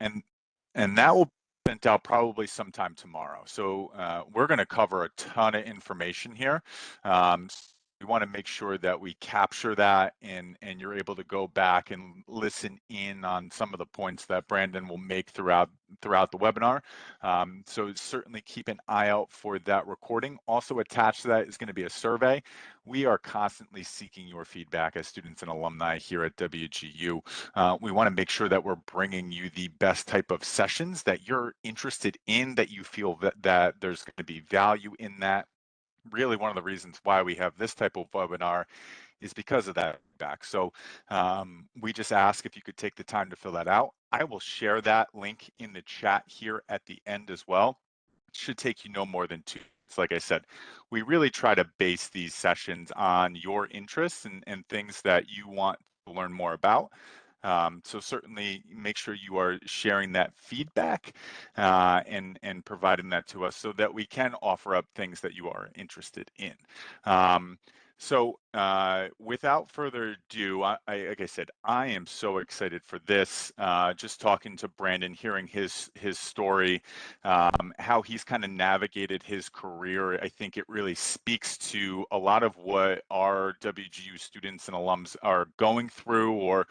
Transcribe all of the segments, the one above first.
and that will be sent out probably sometime tomorrow. So we're going to cover a ton of information here. We want to make sure that we capture that, and you're able to go back and listen in on some of the points that Brandon will make throughout the webinar. So certainly keep an eye out for that recording. Also attached to that is going to be a survey. We are constantly seeking your feedback as students and alumni here at WGU. We want to make sure that we're bringing you the best type of sessions that you're interested in, that you feel that there's going to be value in that. Really, one of the reasons why we have this type of webinar is because of that feedback. So we just ask if you could take the time to fill that out. I will share that link in the chat here at the end as well. It should take you no more than 2 minutes. Like I said, we really try to base these sessions on your interests and things that you want to learn more about. So certainly make sure you are sharing that feedback and providing that to us so that we can offer up things that you are interested in. So without further ado, like I said, I am so excited for this. Just talking to Brandon, hearing his story, how he's kind of navigated his career. I think it really speaks to a lot of what our WGU students and alums are going through, or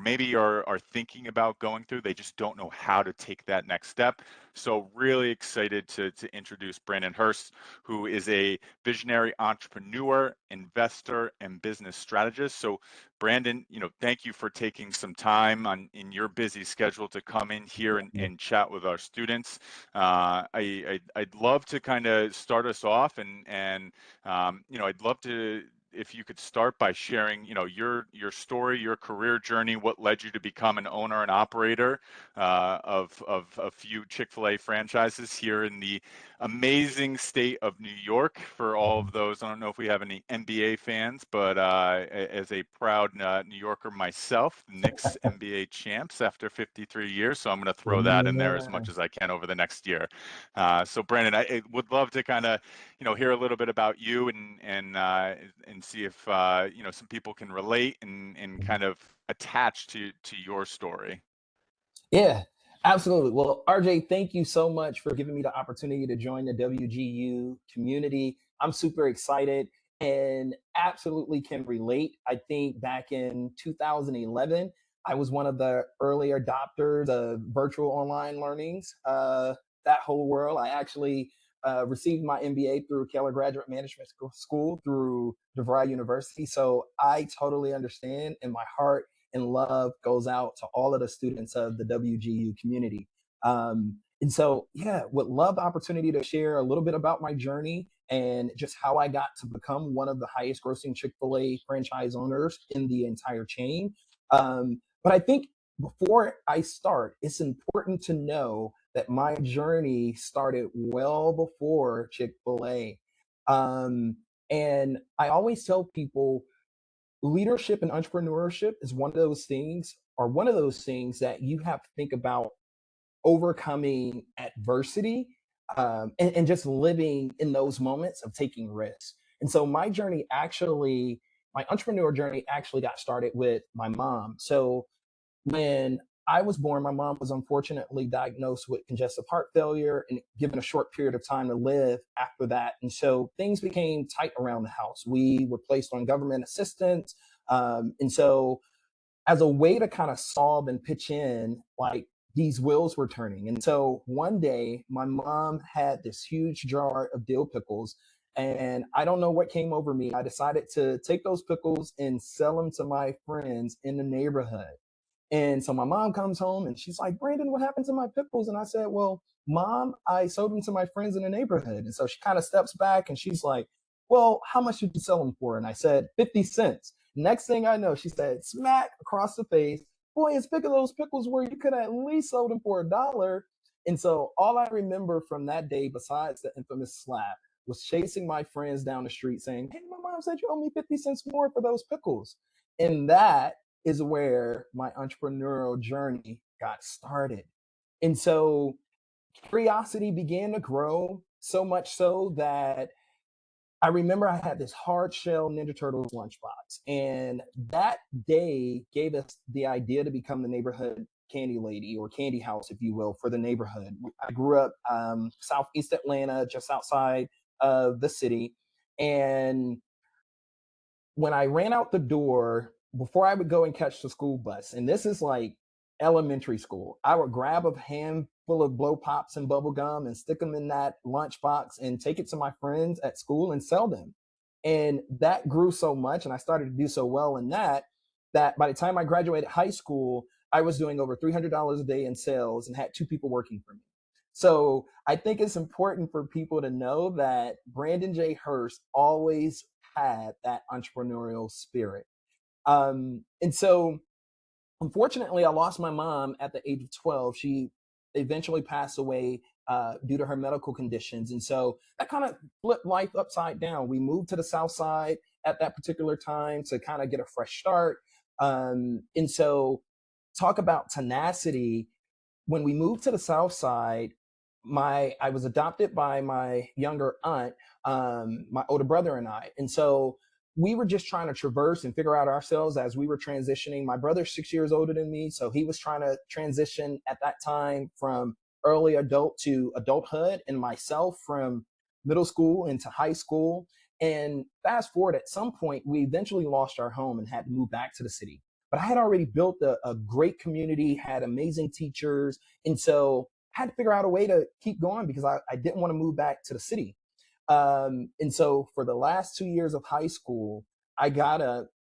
maybe are thinking about going through. They just don't know how to take that next step. So really excited to introduce Brandon Hurst, who is a visionary entrepreneur, investor, and business strategist. So Brandon, thank you for taking some time in your busy schedule to come in here and chat with our students. I'd love to kind of start us off, and I'd love to, if you could start by sharing, your story, your career journey, what led you to become an owner and operator of a few Chick-fil-A franchises here in the amazing state of New York. For all of those, I don't know if we have any NBA fans, but as a proud New Yorker myself, the Knicks NBA champs after 53 years. So I'm going to throw that in there as much as I can over the next year. So Brandon, I would love to kind of, hear a little bit about you and see if some people can relate and kind of attach to your story. Yeah, absolutely. Well, RJ, thank you so much for giving me the opportunity to join the WGU community. I'm super excited and absolutely can relate. I think back in 2011, I was one of the early adopters of virtual online learnings, that whole world. I actually received my MBA through Keller Graduate Management School through DeVry University. So I totally understand, and my heart and love goes out to all of the students of the WGU community. And so, would love the opportunity to share a little bit about my journey and just how I got to become one of the highest grossing Chick-fil-A franchise owners in the entire chain. But I think before I start, it's important to know that my journey started well before Chick-fil-A. And I always tell people, leadership and entrepreneurship is one of those things that you have to think about overcoming adversity, and just living in those moments of taking risks. And so my entrepreneur journey actually got started with my mom. So when I was born, my mom was unfortunately diagnosed with congestive heart failure and given a short period of time to live after that. And so things became tight around the house. We were placed on government assistance. And so as a way to kind of solve and pitch in, like, these wheels were turning. And so one day my mom had this huge jar of dill pickles, and I don't know what came over me. I decided to take those pickles and sell them to my friends in the neighborhood. And so my mom comes home and she's like, Brandon, what happened to my pickles? And I said, well, Mom, I sold them to my friends in the neighborhood. And so she kind of steps back and she's like, well, how much did you sell them for? And I said, 50 cents. Next thing I know, she said, smack across the face, boy, as big as those pickles were, you could have at least sold them for $1. And so all I remember from that day, besides the infamous slap, was chasing my friends down the street saying, hey, my mom said you owe me 50 cents more for those pickles. And that is where my entrepreneurial journey got started. And so curiosity began to grow, so much so that I remember I had this hard shell Ninja Turtles lunchbox, and that day gave us the idea to become the neighborhood candy lady or candy house, if you will, for the neighborhood. I grew up Southeast Atlanta, just outside of the city. And when I ran out the door, before I would go and catch the school bus, and this is like elementary school, I would grab a handful of blow pops and bubble gum and stick them in that lunchbox and take it to my friends at school and sell them. And that grew so much, and I started to do so well in that, that by the time I graduated high school, I was doing over $300 a day in sales and had 2 people working for me. So I think it's important for people to know that Brandon J. Hurst always had that entrepreneurial spirit. And so, unfortunately, I lost my mom at the age of 12. She eventually passed away due to her medical conditions. And so that kind of flipped life upside down. We moved to the South Side at that particular time to kind of get a fresh start. And so, talk about tenacity. When we moved to the South Side, I was adopted by my younger aunt, my older brother and I. And so we were just trying to traverse and figure out ourselves as we were transitioning. My brother's 6 years older than me, so he was trying to transition at that time from early adult to adulthood, and myself from middle school into high school. And fast forward, at some point, we eventually lost our home and had to move back to the city. But I had already built a great community, had amazing teachers. And so I had to figure out a way to keep going because I didn't want to move back to the city. And so for the last 2 years of high school, I got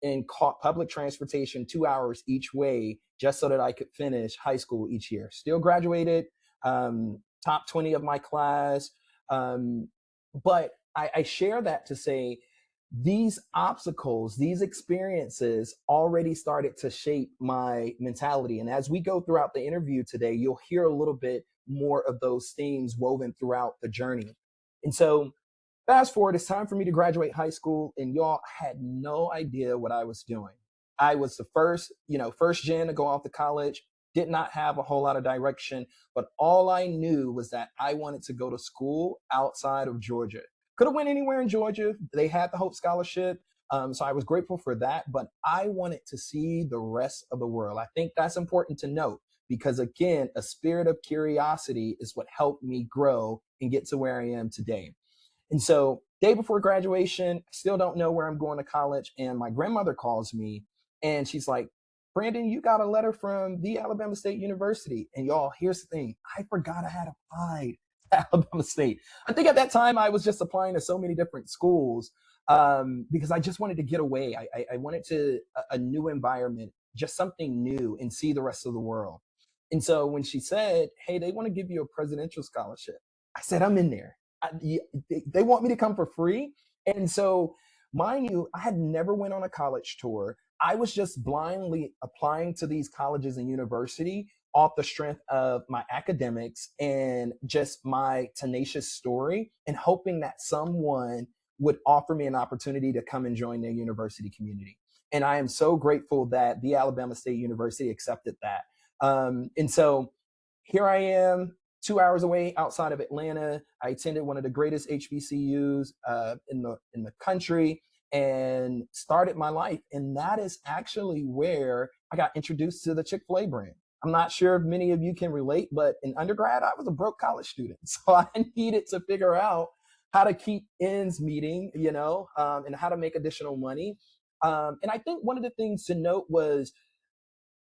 and caught public transportation 2 hours each way just so that I could finish high school each year. Still graduated, top 20 of my class. But I share that to say these obstacles, these experiences already started to shape my mentality. And as we go throughout the interview today, you'll hear a little bit more of those themes woven throughout the journey. And so fast forward, it's time for me to graduate high school, and y'all had no idea what I was doing. I was the first gen to go off to college, did not have a whole lot of direction, but all I knew was that I wanted to go to school outside of Georgia. Could have went anywhere in Georgia. They had the Hope Scholarship. So I was grateful for that, but I wanted to see the rest of the world. I think that's important to note because, again, a spirit of curiosity is what helped me grow and get to where I am today. And so day before graduation, I still don't know where I'm going to college. And my grandmother calls me and she's like, Brandon, you got a letter from the Alabama State University. And y'all, here's the thing. I forgot I had applied to Alabama State. I think at that time I was just applying to so many different schools because I just wanted to get away. I wanted a new environment, just something new, and see the rest of the world. And so when she said, hey, they want to give you a presidential scholarship, I said, I'm in there. They want me to come for free. And so, mind you, I had never went on a college tour. I was just blindly applying to these colleges and university off the strength of my academics and just my tenacious story and hoping that someone would offer me an opportunity to come and join their university community. And I am so grateful that the Alabama State University accepted that. And so here I am, 2 hours away outside of Atlanta. I attended one of the greatest HBCUs in the country and started my life. And that is actually where I got introduced to the Chick-fil-A brand. I'm not sure if many of you can relate, but in undergrad, I was a broke college student. So I needed to figure out how to keep ends meeting, and how to make additional money. And I think one of the things to note was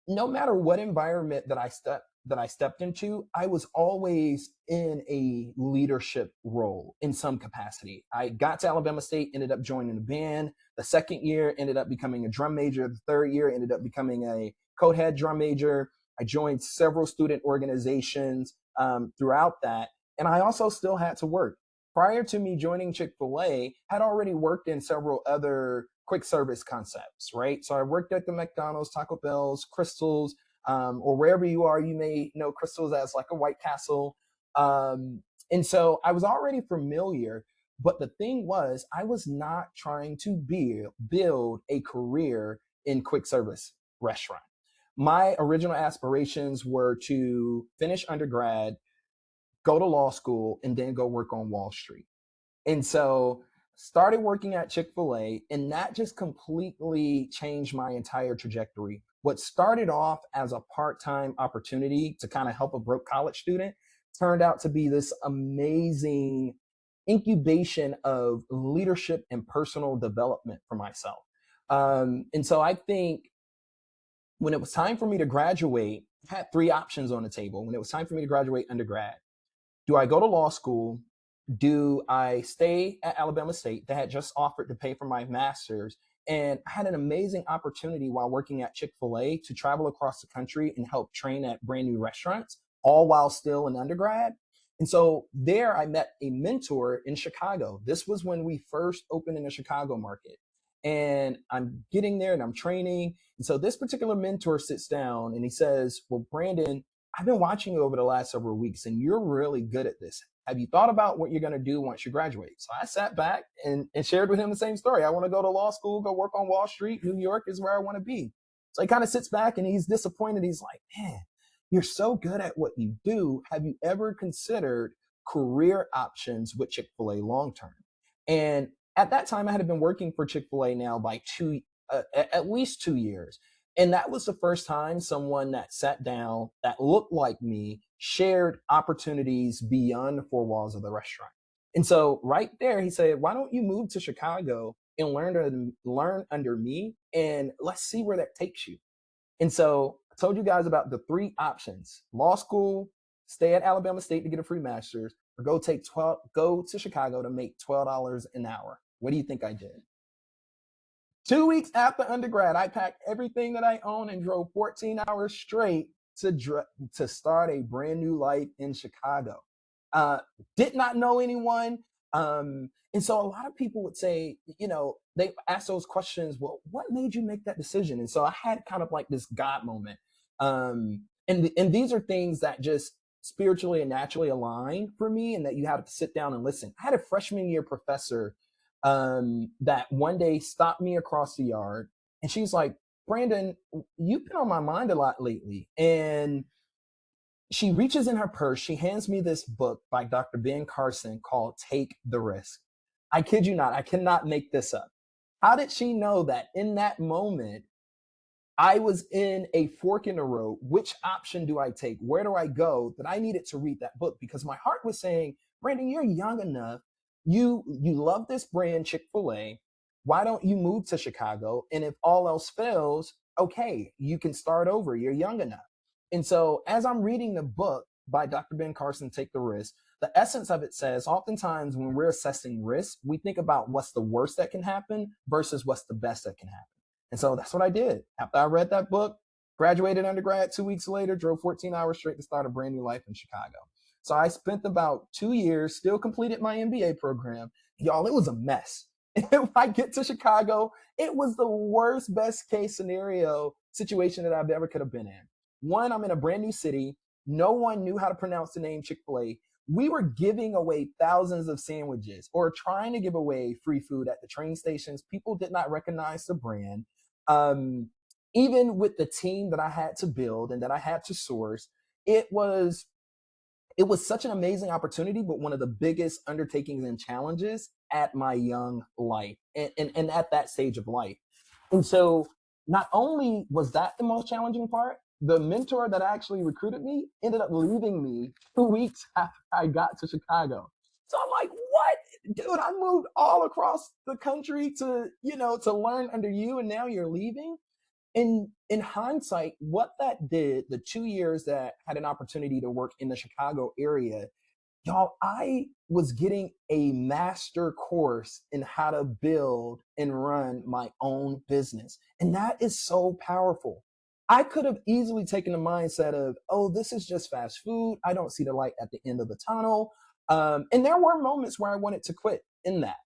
no matter what environment that I stepped into, I was always in a leadership role in some capacity. I got to Alabama State, ended up joining the band. The second year ended up becoming a drum major. The third year ended up becoming a co-head drum major. I joined several student organizations throughout that. And I also still had to work. Prior to me joining Chick-fil-A, had already worked in several other quick service concepts, right? So I worked at the McDonald's, Taco Bell's, Crystal's, or wherever you are, you may know Crystal's as like a White Castle. And so I was already familiar, but the thing was, I was not trying to build a career in quick service restaurant. My original aspirations were to finish undergrad, go to law school, and then go work on Wall Street. And so started working at Chick-fil-A, and that just completely changed my entire trajectory. what started off as a part-time opportunity to kind of help a broke college student turned out to be this amazing incubation of leadership and personal development for myself. And so I think when it was time for me to graduate, I had three options on the table. When it was time for me to graduate undergrad, do I go to law school? Do I stay at Alabama State? They had just offered to pay for my master's. And I had an amazing opportunity while working at Chick-fil-A to travel across the country and help train at brand new restaurants, all while still an undergrad. And so there I met a mentor in Chicago. This was when we first opened in the Chicago market. And I'm getting there and I'm training. And so this particular mentor sits down and he says, well, Brandon, I've been watching you over the last several weeks and you're really good at this. Have you thought about what you're going to do once you graduate? So I sat back and shared with him the same story. I want to go to law school, go work on Wall Street. New York is where I want to be. So he kind of sits back and he's disappointed. He's like, man, you're so good at what you do. Have you ever considered career options with Chick-fil-A long-term? And at that time, I had been working for Chick-fil-A now by at least 2 years. And that was the first time someone that sat down, that looked like me, shared opportunities beyond the four walls of the restaurant. And so right there, he said, why don't you move to Chicago and learn under me and let's see where that takes you. And so I told you guys about the three options: law school, stay at Alabama State to get a free master's, or go to Chicago to make $12 an hour. What do you think I did? 2 weeks after undergrad, I packed everything that I own and drove 14 hours straight to start a brand new life in Chicago. Did not know anyone. And so a lot of people would say, they ask those questions, well, what made you make that decision? And so I had kind of like this God moment. And these are things that just spiritually and naturally align for me, and that you have to sit down and listen. I had a freshman year professor that one day stopped me across the yard and she's like, Brandon, you've been on my mind a lot lately. And she reaches in her purse, she hands me this book by Dr. Ben Carson called Take the Risk. I kid you not, I cannot make this up. How did she know that in that moment I was in a fork in the road? Which option do I take? Where do I go? That I needed to read that book because my heart was saying, Brandon, you're young enough. You love this brand, Chick-fil-A. Why don't you move to Chicago? And if all else fails, okay, you can start over. You're young enough. And so as I'm reading the book by Dr. Ben Carson, Take the Risk, the essence of it says, oftentimes when we're assessing risk, we think about what's the worst that can happen versus what's the best that can happen. And so that's what I did. After I read that book, graduated undergrad, 2 weeks later, drove 14 hours straight to start a brand new life in Chicago. So I spent about 2 years, still completed my MBA program. Y'all, it was a mess. If I get to Chicago, it was the worst, best case scenario situation that I've ever could have been in. One, I'm in a brand new city. No one knew how to pronounce the name Chick-fil-A. We were giving away thousands of sandwiches or trying to give away free food at the train stations. People did not recognize the brand. Even with the team that I had to build and that I had to source, it was such an amazing opportunity, but one of the biggest undertakings and challenges at my young life and at that stage of life. And so not only was that the most challenging part, the mentor that actually recruited me ended up leaving me 2 weeks after I got to Chicago. So I'm like, what? Dude, I moved all across the country to learn under you, and now you're leaving? In hindsight, what that did, the 2 years that I had an opportunity to work in the Chicago area, y'all, I was getting a master course in how to build and run my own business. And that is so powerful. I could have easily taken the mindset of, oh, this is just fast food. I don't see the light at the end of the tunnel. And there were moments where I wanted to quit in that.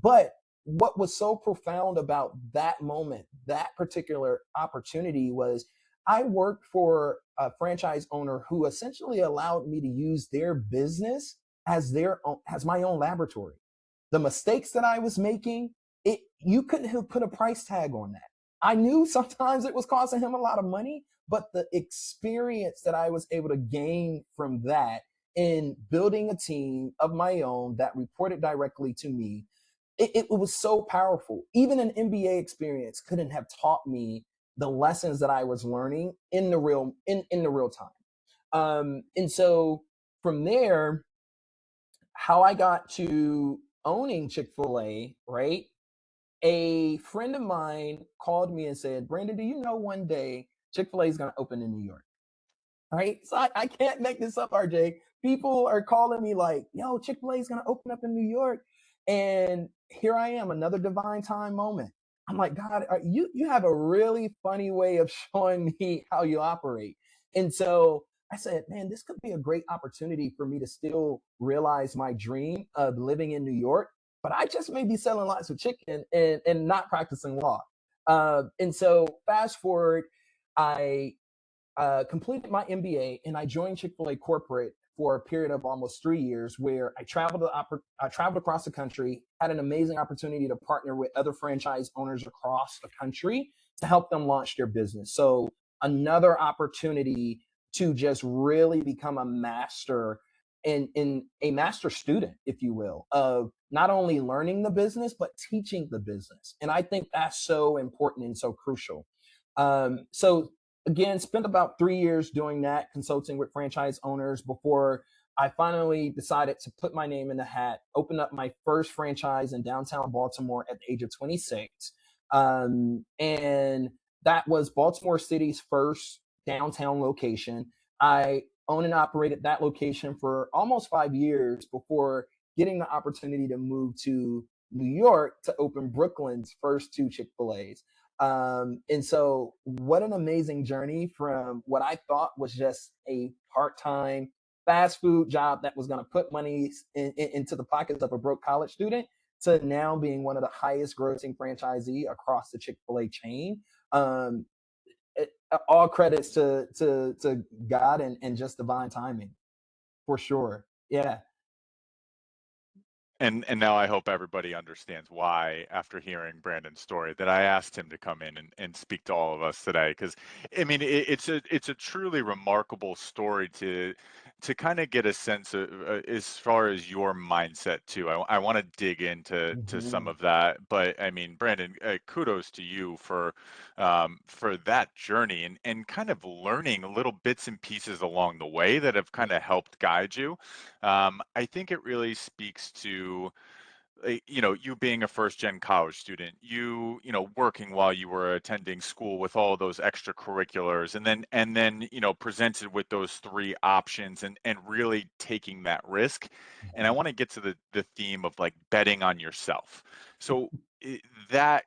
But what was so profound about that moment, that particular opportunity, was I worked for a franchise owner who essentially allowed me to use their business as my own laboratory. The mistakes that I was making, you couldn't have put a price tag on that. I knew sometimes it was costing him a lot of money, but the experience that I was able to gain from that in building a team of my own that reported directly to me, it was so powerful. Even an MBA experience couldn't have taught me the lessons that I was learning in the real time. And so from there, how I got to owning Chick-fil-A, right? A friend of mine called me and said, Brandon, do you know one day Chick-fil-A is going to open in New York? Right? So I can't make this up, RJ. People are calling me like, yo, Chick-fil-A is going to open up in New York. And here I am, another divine time moment. I'm like, God, you have a really funny way of showing me how you operate. And so I said, man, this could be a great opportunity for me to still realize my dream of living in New York, but I just may be selling lots of chicken and not practicing law. And so fast forward, I completed my MBA and I joined Chick-fil-A corporate for a period of almost 3 years, where I traveled across the country, had an amazing opportunity to partner with other franchise owners across the country to help them launch their business. So another opportunity to just really become a master in a master student, if you will, of not only learning the business, but teaching the business. And I think that's so important and so crucial. So again, spent about 3 years doing that, consulting with franchise owners before I finally decided to put my name in the hat, open up my first franchise in downtown Baltimore at the age of 26. And that was Baltimore City's first downtown location. I owned and operated that location for almost 5 years before getting the opportunity to move to New York to open Brooklyn's first two Chick-fil-A's. And so what an amazing journey from what I thought was just a part-time fast food job that was going to put money into the pockets of a broke college student to now being one of the highest grossing franchisee across the Chick-fil-A chain. Um, all credits to God and just divine timing, for sure. Yeah. And now I hope everybody understands why, after hearing Brandon's story, that I asked him to come in and speak to all of us today. Because I mean, it's a truly remarkable story to kind of get a sense of as far as your mindset too. I want to dig into some Mhm. of that, but I mean, Brandon, kudos to you for that journey and kind of learning little bits and pieces along the way that have kind of helped guide you. I think it really speaks to you being a first gen college student, working while you were attending school with all those extracurriculars, and then presented with those three options and really taking that risk. And I Mhm. want to get to the theme of like betting on yourself. So that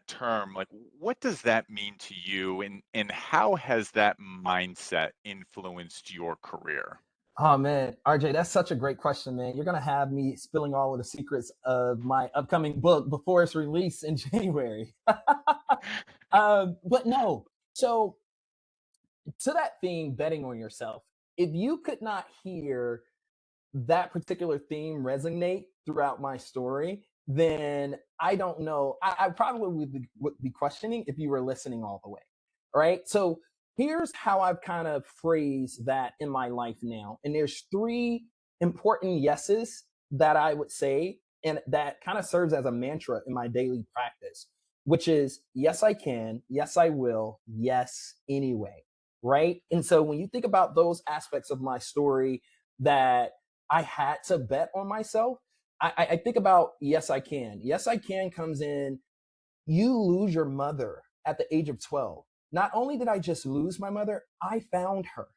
term, like, what does that mean to you, and how has that mindset influenced your career? Oh man, RJ, that's such a great question, man. You're gonna have me spilling all of the secrets of my upcoming book before it's released in January. But no, so to that theme, betting on yourself. If you could not hear that particular theme resonate throughout my story, then I don't know. I probably would be questioning if you were listening all the way. Right. So here's how I've kind of phrased that in my life now. And there's three important yeses that I would say, and that kind of serves as a mantra in my daily practice, which is yes, I can. Yes, I will. Yes, anyway. Right. And so when you think about those aspects of my story that I had to bet on myself, I think about yes, I can. Yes, I can comes in, you lose your mother at the age of 12. Not only did I just lose my mother, I found her,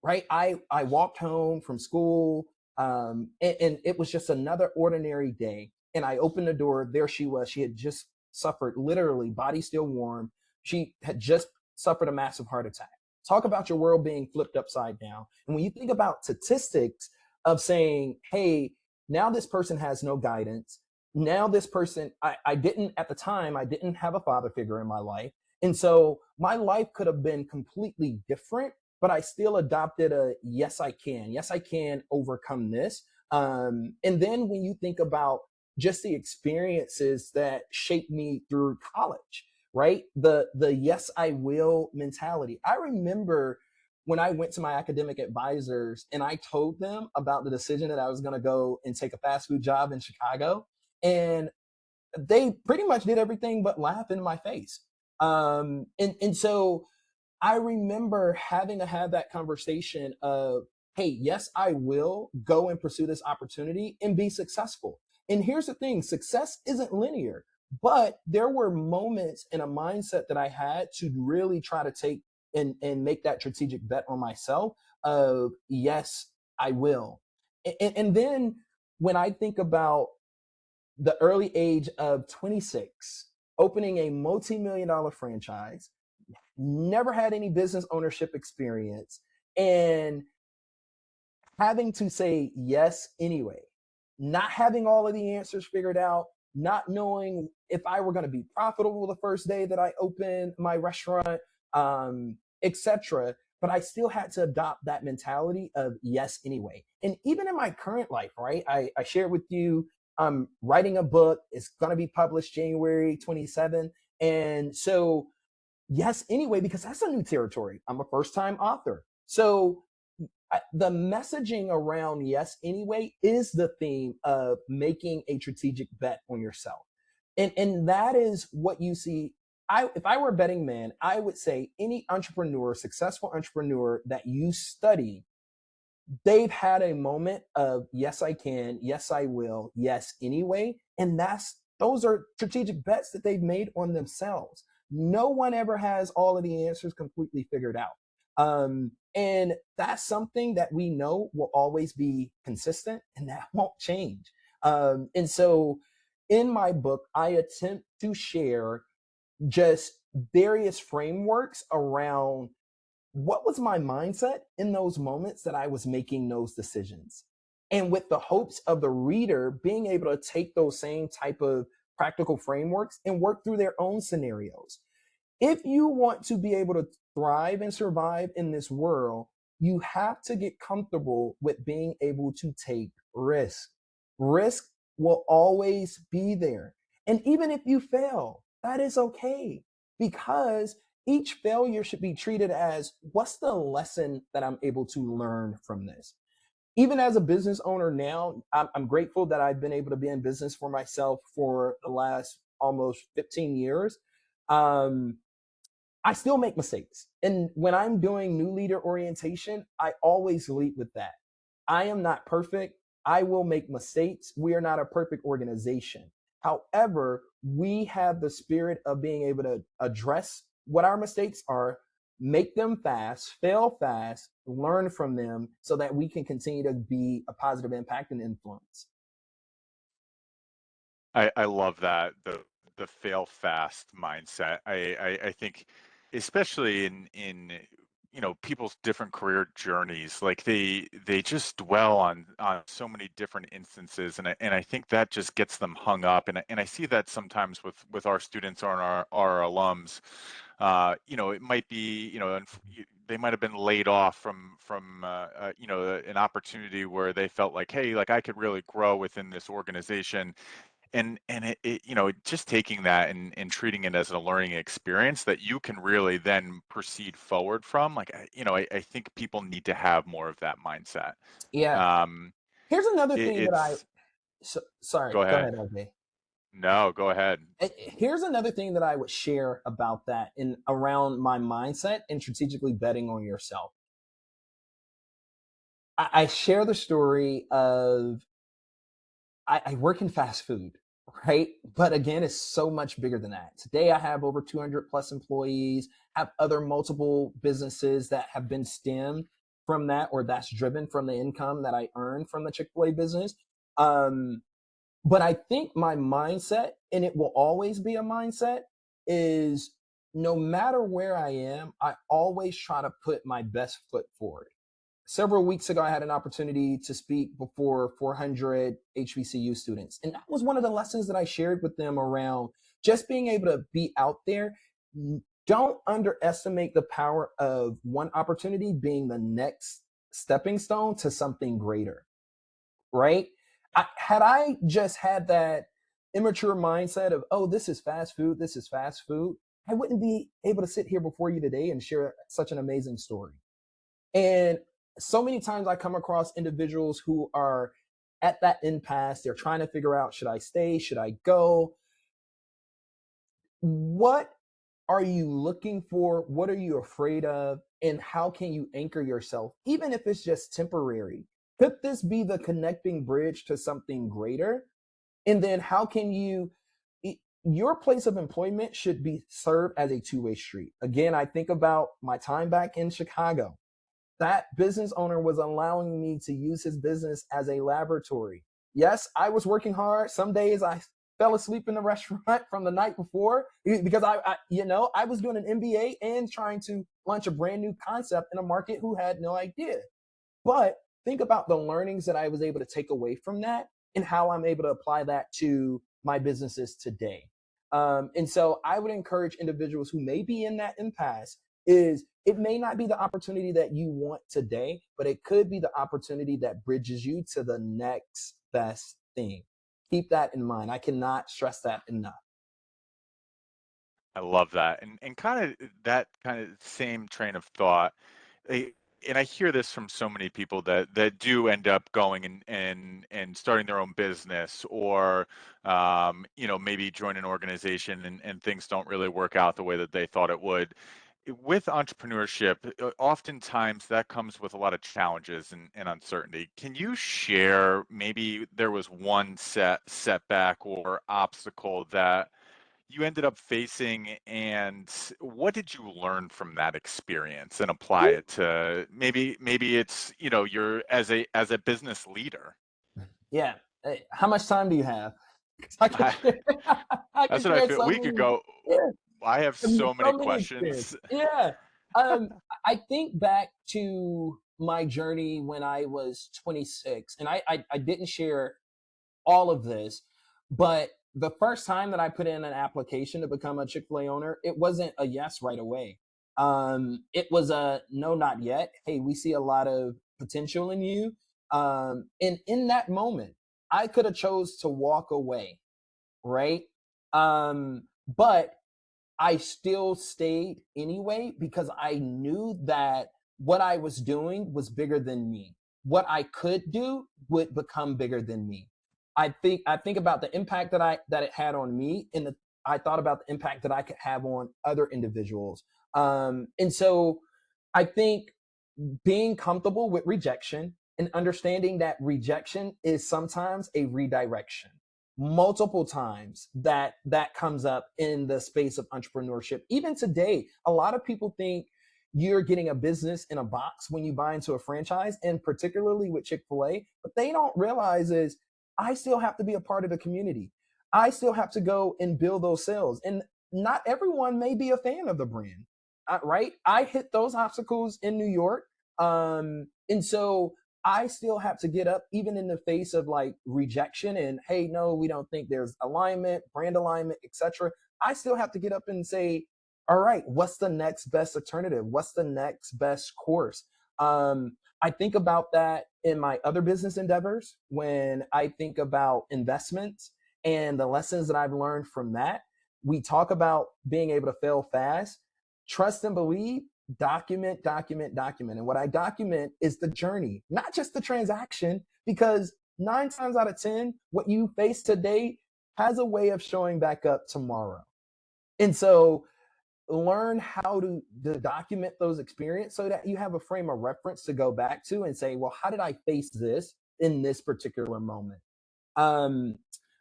right? I walked home from school, and it was just another ordinary day. And I opened the door. There she was. She had just suffered, literally, body still warm. She had just suffered a massive heart attack. Talk about your world being flipped upside down. And when you think about statistics of saying, hey, now this person has no guidance. Now this person, I didn't, at the time, I didn't have a father figure in my life. And so my life could have been completely different, but I still adopted a yes, I can. Yes, I can overcome this. And then when you think about just the experiences that shaped me through college, right? The yes, I will mentality. I remember when I went to my academic advisors and I told them about the decision that I was going to go and take a fast food job in Chicago, and they pretty much did everything but laugh in my face. And so I remember having to have that conversation of, hey, yes, I will go and pursue this opportunity and be successful. And here's the thing, success isn't linear, but there were moments in a mindset that I had to really try to take and make that strategic bet on myself of, yes, I will. And then when I think about the early age of 26, opening a multi-million dollar franchise, never had any business ownership experience, and having to say yes anyway, not having all of the answers figured out, not knowing if I were going to be profitable the first day that I opened my restaurant, etc. But I still had to adopt that mentality of yes anyway. And even in my current life, right? I shared with you, I'm writing a book. It's going to be published January 27th. And so yes anyway, because that's a new territory. I'm a first time author. So the messaging around yes anyway is the theme of making a strategic bet on yourself. And that is what you see. If I were a betting man, I would say any entrepreneur, successful entrepreneur that you study, they've had a moment of yes I can, yes I will, yes anyway. And those are strategic bets that they've made on themselves. No one ever has all of the answers completely figured out. And that's something that we know will always be consistent and that won't change. And so in my book, I attempt to share just various frameworks around what was my mindset in those moments that I was making those decisions. And with the hopes of the reader being able to take those same type of practical frameworks and work through their own scenarios. If you want to be able to thrive and survive in this world, you have to get comfortable with being able to take risk. Risk will always be there. And even if you fail, that is okay, because each failure should be treated as, what's the lesson that I'm able to learn from this? Even as a business owner now, I'm grateful that I've been able to be in business for myself for the last almost 15 years. Um, I still make mistakes. And when I'm doing new leader orientation, I always lead with that. I am not perfect. I will make mistakes. We are not a perfect organization. However, we have the spirit of being able to address what our mistakes are, make them fast, fail fast, learn from them so that we can continue to be a positive impact and influence. I love that, the fail fast mindset. I think, especially in people's different career journeys, like they just dwell on so many different instances, and I think that just gets them hung up, and I see that sometimes with our students or our alums. It might be, they might have been laid off from an opportunity where they felt like, hey, like I could really grow within this organization, and just taking that and treating it as a learning experience that you can really then proceed forward from. Like, I think people need to have more of that mindset. Yeah. um Here's another thing that it's sorry, Go go ahead. ahead, LJ. No, go ahead. Here's another thing that I would share about that in around my mindset and strategically betting on yourself. I share the story of I work in fast food, right? But again, it's so much bigger than that. Today, I have over 200 plus employees, have other multiple businesses that have been stemmed from that, or that's driven from the income that I earn from the Chick-fil-A business. Um, but I think my mindset, and it will always be a mindset, is no matter where I am, I always try to put my best foot forward. Several weeks ago, I had an opportunity to speak before 400 HBCU students. And that was one of the lessons that I shared with them around just being able to be out there. Don't underestimate the power of one opportunity being the next stepping stone to something greater, right? Had I just had that immature mindset of, oh, this is fast food, this is fast food, I wouldn't be able to sit here before you today and share such an amazing story. And so many times I come across individuals who are at that impasse. They're trying to figure out, should I stay? Should I go? What are you looking for? What are you afraid of? And how can you anchor yourself, even if it's just temporary? Could this be the connecting bridge to something greater? And then how can you, your place of employment should be served as a two-way street. Again, I think about my time back in Chicago. That business owner was allowing me to use his business as a laboratory. Yes, I was working hard. Some days I fell asleep in the restaurant from the night before because I was doing an MBA and trying to launch a brand new concept in a market who had no idea. But think about the learnings that I was able to take away from that and how I'm able to apply that to my businesses today. And so I would encourage individuals who may be in that impasse is it may not be the opportunity that you want today, but it could be the opportunity that bridges you to the next best thing. Keep that in mind. I cannot stress that enough. I love that. And kind of that kind of same train of thought. eh, And I hear this from so many people that do end up going and starting their own business, or maybe join an organization and things don't really work out the way that they thought it would. With entrepreneurship, oftentimes that comes with a lot of challenges and uncertainty. Can you share, maybe there was one setback or obstacle that you ended up facing, and what did you learn from that experience and apply it to, maybe it's, you're as a business leader? Yeah. Hey, how much time do you have? 'Cause I could I, share, I could that's what I share feel. so We could many. go. Yeah. I have I mean, so many so many experiences. questions. Yeah. I think back to my journey when I was 26, and I didn't share all of this, but the first time that I put in an application to become a Chick-fil-A owner, it wasn't a yes right away. It was a no, not yet. Hey, we see a lot of potential in you. And in that moment, I could have chose to walk away, right? But I still stayed anyway because I knew that what I was doing was bigger than me. What I could do would become bigger than me. I think about the impact that it had on me, and I thought about the impact that I could have on other individuals. And so I think being comfortable with rejection and understanding that rejection is sometimes a redirection. Multiple times that comes up in the space of entrepreneurship. Even today, a lot of people think you're getting a business in a box when you buy into a franchise, and particularly with Chick-fil-A, but they don't realize is I still have to be a part of the community. I still have to go and build those sales, and not everyone may be a fan of the brand. Right? I hit those obstacles in New York. And so I still have to get up, even in the face of like rejection and hey, no, we don't think there's alignment, brand alignment, etc. I still have to get up and say, all right, what's the next best alternative? What's the next best course? I think about that in my other business endeavors when I think about investments and the lessons that I've learned from that. We talk about being able to fail fast. Trust and believe, document, document, document. And what I document is the journey, not just the transaction, because 9 times out of 10, what you face today has a way of showing back up tomorrow. And so learn how to document those experiences so that you have a frame of reference to go back to and say, well, how did I face this in this particular moment? Um,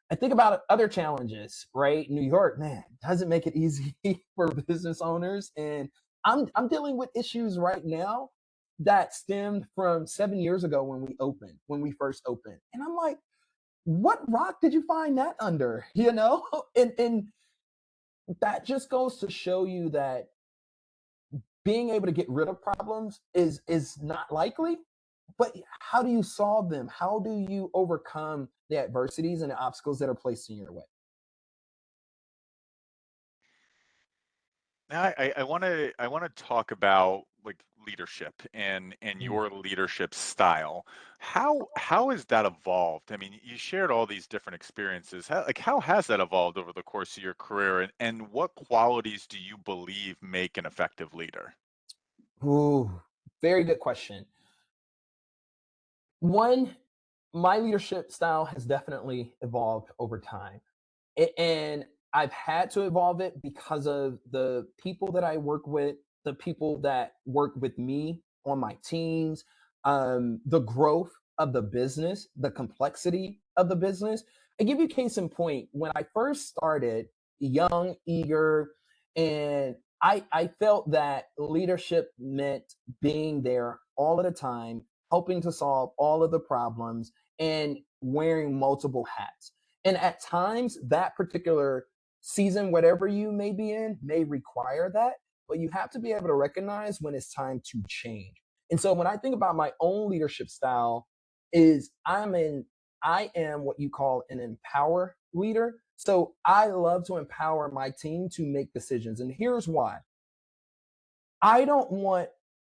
I think about other challenges, right? New York, man, doesn't make it easy for business owners. And I'm dealing with issues right now that stemmed from 7 years ago when we first opened. And I'm like, what rock did you find that under? And that just goes to show you that being able to get rid of problems is not likely, but how do you solve them? How do you overcome the adversities and the obstacles that are placed in your way? Now, I want to talk about like leadership and Mm. your leadership style. How has that evolved? I mean, you shared all these different experiences. How has that evolved over the course of your career, and what qualities do you believe make an effective leader? Ooh, very good question. One, my leadership style has definitely evolved over time. And I've had to evolve it because of the people that I work with, the people that work with me on my teams, the growth of the business, the complexity of the business. I give you case in point. When I first started, young, eager, and I felt that leadership meant being there all of the time, helping to solve all of the problems, and wearing multiple hats. And at times, that particular season, whatever you may be in, may require that, but you have to be able to recognize when it's time to change. And so when I think about my own leadership style, is I am what you call an empower leader. So I love to empower my team to make decisions. And here's why. I don't want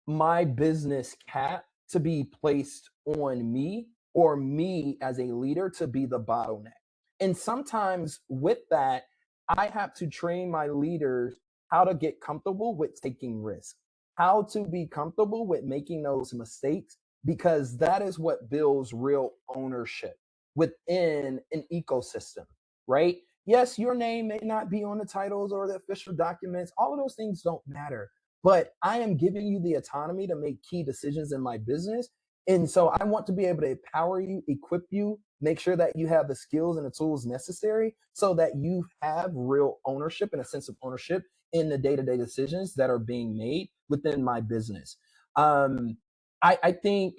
my business cap to be placed on me or me as a leader to be the bottleneck. And sometimes with that, I have to train my leaders how to get comfortable with taking risks, how to be comfortable with making those mistakes, because that is what builds real ownership within an ecosystem, right? Yes, your name may not be on the titles or the official documents. All of those things don't matter, but I am giving you the autonomy to make key decisions in my business. And so I want to be able to empower you, equip you, make sure that you have the skills and the tools necessary so that you have real ownership and a sense of ownership in the day-to-day decisions that are being made within my business. Um, I think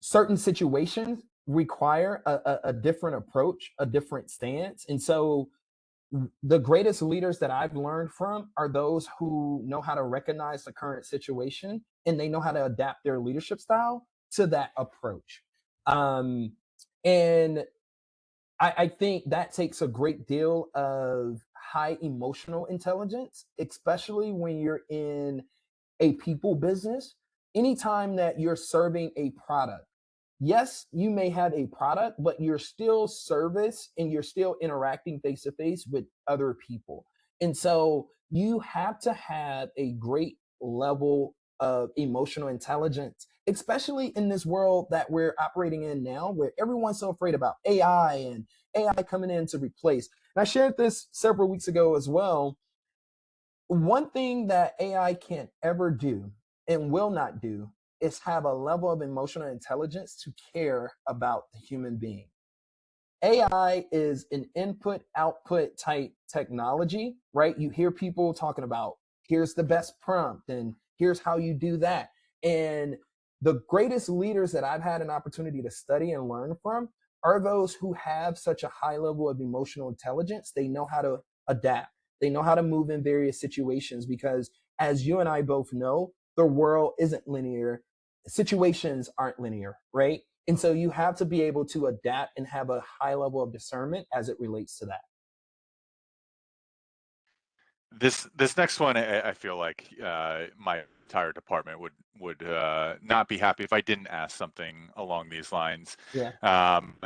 certain situations require a different approach, a different stance. And so the greatest leaders that I've learned from are those who know how to recognize the current situation and they know how to adapt their leadership style to that approach. Um, and I think that takes a great deal of high emotional intelligence, especially when you're in a people business. Anytime that you're serving a product, yes, you may have a product, but you're still service and you're still interacting face to face with other people. And so you have to have a great level of emotional intelligence, especially in this world that we're operating in now, where everyone's so afraid about AI and AI coming in to replace. And I shared this several weeks ago as well. One thing that AI can't ever do and will not do is have a level of emotional intelligence to care about the human being. AI is an input output type technology, right? You hear people talking about here's the best prompt and here's how you do that. And the greatest leaders that I've had an opportunity to study and learn from are those who have such a high level of emotional intelligence. They know how to adapt, they know how to move in various situations because, as you and I both know, the world isn't linear. Situations aren't linear, right? And so you have to be able to adapt and have a high level of discernment as it relates to that. This next one, I feel like my entire department would not be happy if I didn't ask something along these lines. Yeah. Um,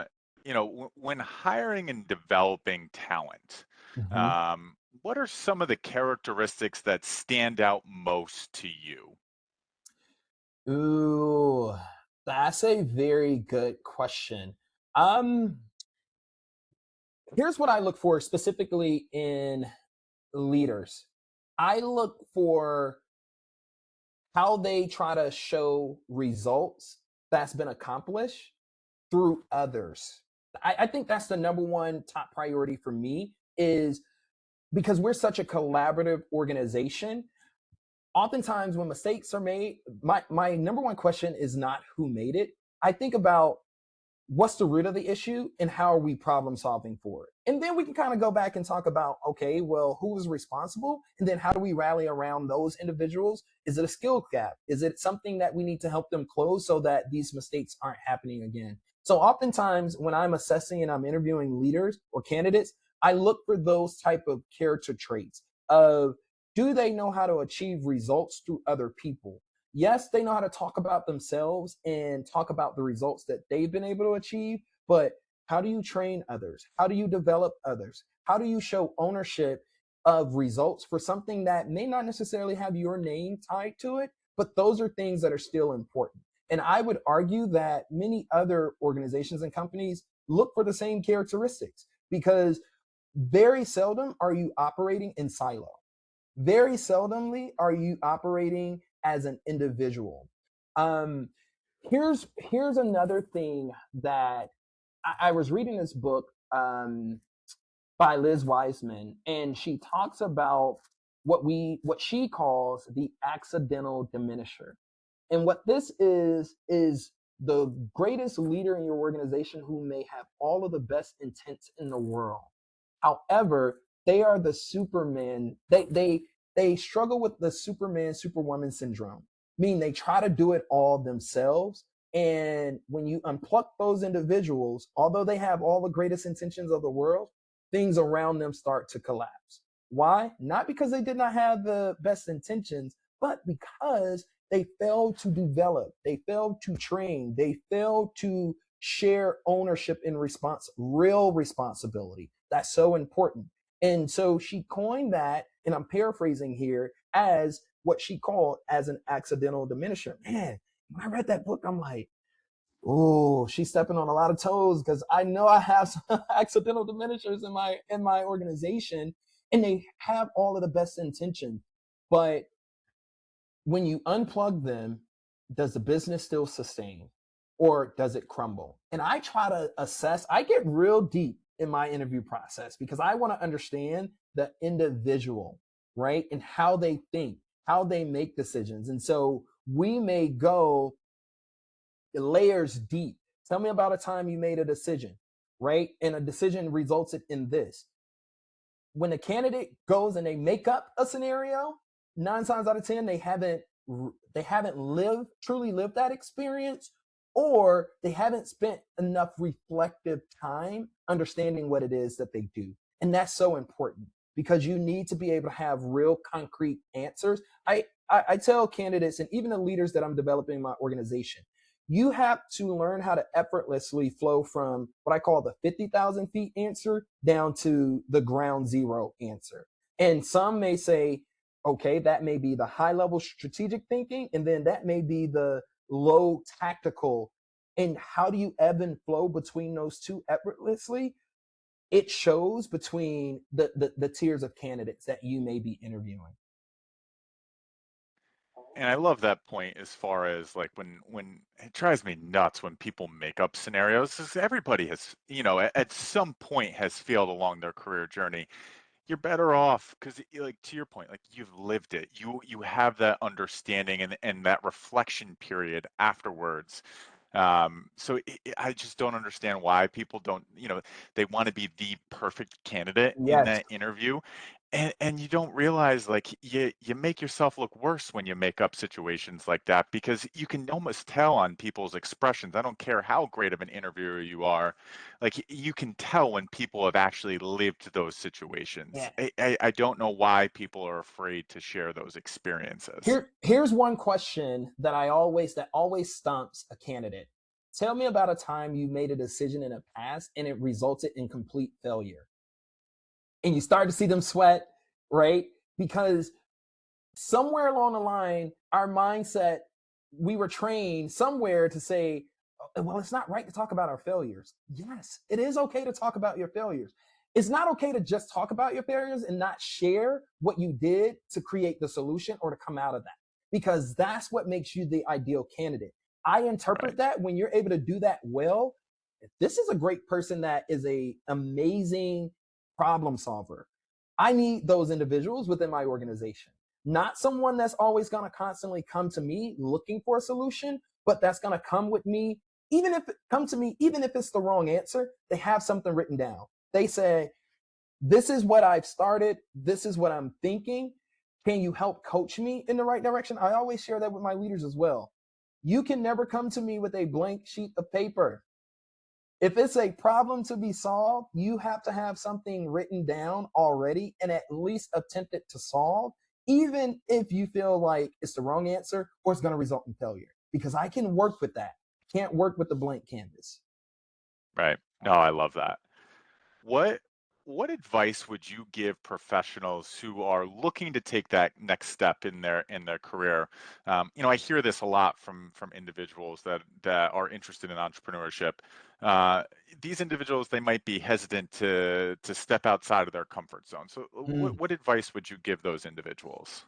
when hiring and developing talent, Mm-hmm. um, what are some of the characteristics that stand out most to you? Ooh, that's a very good question. Um, Here's what I look for specifically in leaders. I look for how they try to show results that's been accomplished through others. I think that's the number one top priority for me is because we're such a collaborative organization. Oftentimes when mistakes are made, my number one question is not who made it. I think about what's the root of the issue and how are we problem solving for it, and then we can kind of go back and talk about, okay, well, who was responsible, and then how do we rally around those individuals? Is it a skill gap? Is it something that we need to help them close so that these mistakes aren't happening again? So oftentimes when I'm assessing and I'm interviewing leaders or candidates, I look for those type of character traits of, do they know how to achieve results through other people? Yes, they know how to talk about themselves and talk about the results that they've been able to achieve, but how do you train others? How do you develop others? How do you show ownership of results for something that may not necessarily have your name tied to it, but those are things that are still important. And I would argue that many other organizations and companies look for the same characteristics because Very seldom are you operating in silo. Very seldomly are you operating as an individual. Um, here's another thing that I was reading this book by Liz Wiseman, and she talks about what she calls the accidental diminisher. And what this is the greatest leader in your organization who may have all of the best intents in the world. However, they are the Superman. They struggle with the Superman Superwoman syndrome, meaning they try to do it all themselves. And when you unpluck those individuals, although they have all the greatest intentions of the world, things around them start to collapse. Why? Not because they did not have the best intentions, but because they failed to develop, they failed to train, they failed to share ownership and real responsibility. That's so important. And so she coined that, and I'm paraphrasing here, as what she called as an accidental diminisher. Man, when I read that book, I'm like, oh, she's stepping on a lot of toes, because I know I have some accidental diminishers in my organization, and they have all of the best intention. But when you unplug them, does the business still sustain or does it crumble? And I try to assess, I get real deep in my interview process because I want to understand the individual, right? And how they think, how they make decisions. And so we may go layers deep. Tell me about a time you made a decision, right? And a decision resulted in this. When a candidate goes and they make up a scenario, 9 times out of 10, they haven't truly lived that experience, or they haven't spent enough reflective time understanding what it is that they do. And that's so important because you need to be able to have real concrete answers. I tell candidates and even the leaders that I'm developing in my organization, you have to learn how to effortlessly flow from what I call the 50,000 feet answer down to the ground zero answer. And some may say, okay, that may be the high level strategic thinking, and then that may be the low tactical. And how do you ebb and flow between those two effortlessly? It shows between the tiers of candidates that you may be interviewing. And I love that point as far as like when it drives me nuts when people make up scenarios, 'cause everybody has, at some point has failed along their career journey. You're better off because, like, to your point, like, you've lived it. You have that understanding and that reflection period afterwards. So I just don't understand why people don't, they want to be the perfect candidate in Yes. that interview. And you don't realize, like, you make yourself look worse when you make up situations like that, because you can almost tell on people's expressions. I don't care how great of an interviewer you are, like, you can tell when people have actually lived those situations. Yeah. I don't know why people are afraid to share those experiences. Here's one question that always stumps a candidate. Tell me about a time you made a decision in the past and it resulted in complete failure. And you start to see them sweat, right? Because somewhere along the line, our mindset, we were trained somewhere to say, "Oh, well, it's not right to talk about our failures." Yes, it is okay to talk about your failures. It's not okay to just talk about your failures and not share what you did to create the solution or to come out of that, because that's what makes you the ideal candidate. I Right. interpret that when you're able to do that well, this is a great person that is a amazing problem solver. I need those individuals within my organization, not someone that's always going to constantly come to me looking for a solution, but that's going to come with me, even if it's the wrong answer, they have something written down. They say, this is what I've started. This is what I'm thinking. Can you help coach me in the right direction? I always share that with my leaders as well. You can never come to me with a blank sheet of paper. If it's a problem to be solved, you have to have something written down already and at least attempted to solve, even if you feel like it's the wrong answer or it's going to result in failure. Because I can work with that. Can't work with the blank canvas. Right. No, I love that. What what advice would you give professionals who are looking to take that next step in their career? I hear this a lot from individuals that are interested in entrepreneurship. Uh, these individuals, they might be hesitant to step outside of their comfort zone. So, Mm. what advice would you give those individuals?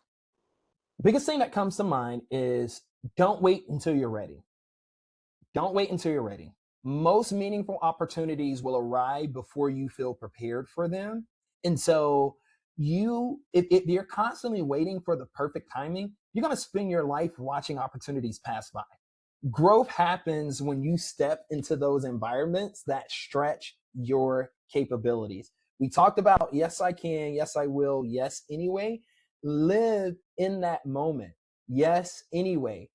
Biggest thing that comes to mind is don't wait until you're ready. Don't wait until you're ready. Most meaningful opportunities will arrive before you feel prepared for them. And so if you're constantly waiting for the perfect timing, you're going to spend your life watching opportunities pass by. Growth happens when you step into those environments that stretch your capabilities. We talked about yes, I can, yes, I will, yes, anyway. Live in that moment. Yes, anyway.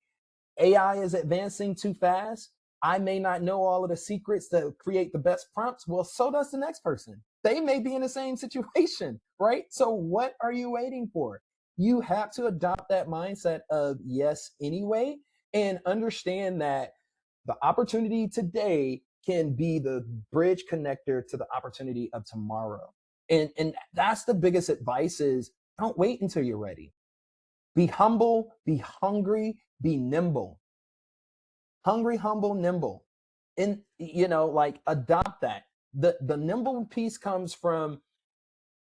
AI is advancing too fast. I may not know all of the secrets to create the best prompts. Well, so does the next person. They may be in the same situation, right? So, what are you waiting for? You have to adopt that mindset of yes, anyway, and understand that the opportunity today can be the bridge connector to the opportunity of tomorrow. And that's the biggest advice is don't wait until you're ready. Be humble, be hungry, be nimble. Hungry, humble, nimble. And like adopt that. The nimble piece comes from,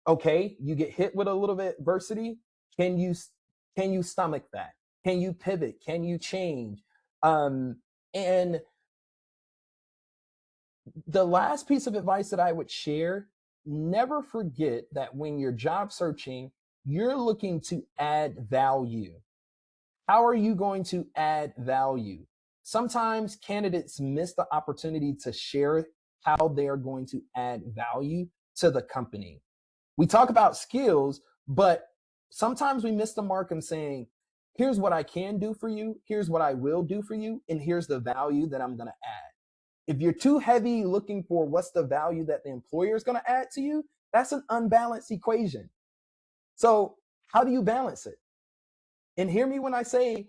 okay, you get hit with a little bit adversity. Can you stomach that? Can you pivot? Can you change? And the last piece of advice that I would share, never forget that when you're job searching, you're looking to add value. How are you going to add value? Sometimes candidates miss the opportunity to share how they are going to add value to the company. We talk about skills, but sometimes we miss the mark in saying, here's what I can do for you, here's what I will do for you, and here's the value that I'm going to add. If you're too heavy looking for what's the value that the employer is going to add to you, that's an unbalanced equation. So, how do you balance it? And hear me when I say,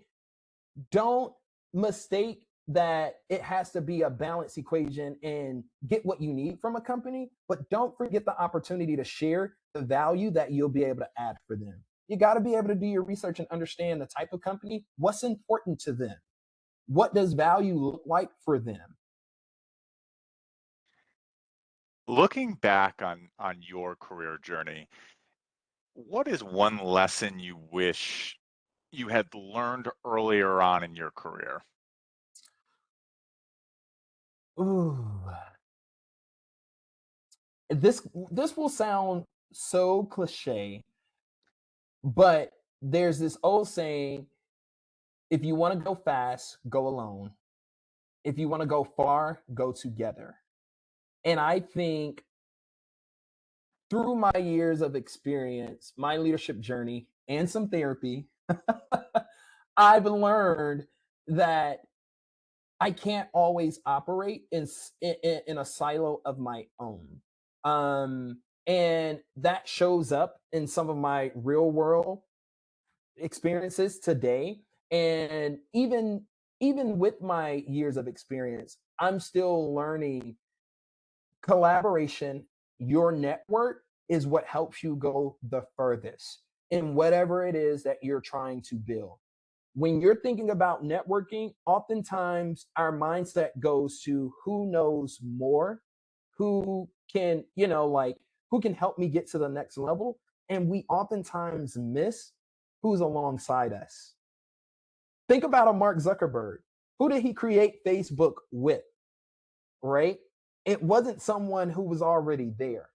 don't mistake that it has to be a balanced equation and get what you need from a company, but don't forget the opportunity to share the value that you'll be able to add for them. You got to be able to do your research and understand the type of company, what's important to them, what does value look like for them. Looking back on your career journey, what is one lesson you wish you had learned earlier on in your career? Ooh, this will sound so cliche, but there's this old saying, if you want to go fast, go alone. If you want to go far, go together. And I think through my years of experience, my leadership journey, and some therapy, I've learned that I can't always operate in a silo of my own. And that shows up in some of my real world experiences today. And even with my years of experience, I'm still learning collaboration. Your network is what helps you go the furthest in whatever it is that you're trying to build. When you're thinking about networking, oftentimes our mindset goes to who knows more, who can, who can help me get to the next level. And we oftentimes miss who's alongside us. Think about a Mark Zuckerberg. Who did he create Facebook with? Right? It wasn't someone who was already there.